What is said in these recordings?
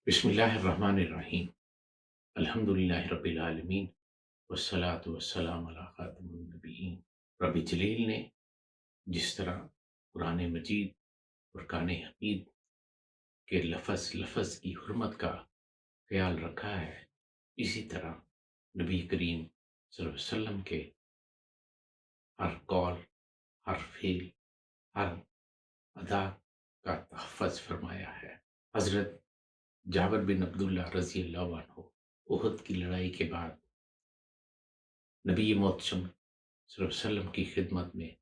बिस्मिल्लाहिर्रहमानिर्रहीम। अल्हम्दुलिल्लाहि रब्बिल आलमीन वस्सलातु वस्सलाम अला खातिमुन नबिय्यीन। रब जलील ने जिस तरह कुरान मजीद, फुरकान हमीद के लफ्ज़ लफ्ज़ की हुर्मत का ख्याल रखा है, इसी तरह नबी करीम सल्लल्लाहु अलैहि वसल्लम के हर कौल, हर फ़ेल, हर अदा का तहफ़्फ़ुज़ फरमाया है। हज़रत जाबिर बिन अब्दुल्लाह रज़ी अल्लाह अन्हु उहद की लड़ाई के बाद नबी मोहतरम सल्लल्लाहु अलैहि वसल्लम की खिदमत में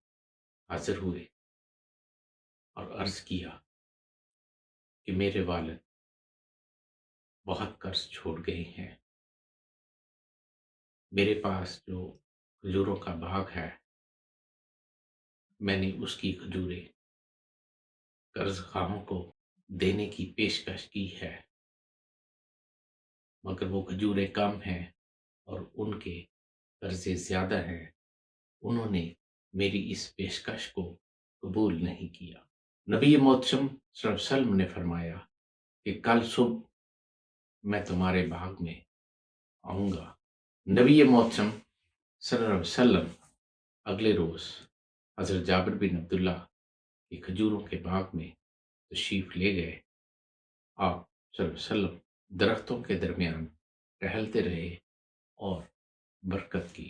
हाजिर हुए और अर्ज़ किया कि मेरे वालिद बहुत कर्ज छोड़ गए हैं। मेरे पास जो खजूरों का बाग है, मैंने उसकी खजूरें कर्ज खाहों को देने की पेशकश की है, मगर वो खजूरें कम हैं और उनके कर्जे ज़्यादा हैं। उन्होंने मेरी इस पेशकश को कबूल नहीं किया। नबी मोहतरम सल्लल्लाहु अलैहि वसल्लम ने फरमाया कि कल सुबह मैं तुम्हारे बाग में आऊँगा। नबी मोहतरम सल्लल्लाहु अलैहि वसल्लम अगले रोज़ हज़रत जाबिर बिन अब्दुल्ला की खजूरों के बाग में तशरीफ़ ले गए। आप सल्लल्लाहु अलैहि वसल्लम दरख्तों के दरमियान टहलते रहे और बरकत की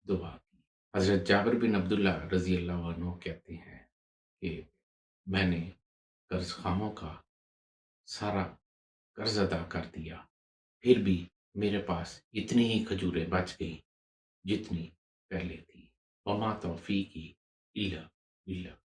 दुआ की। हज़रत जाबिर बिन अब्दुल्ला रज़ी अल्लाह अन्हु कहते हैं कि मैंने कर्ज खामों का सारा कर्ज अदा कर दिया, फिर भी मेरे पास इतनी ही खजूरें बच गई जितनी पहले थी। वमा तौफीकी इल्ला बिल्लाह।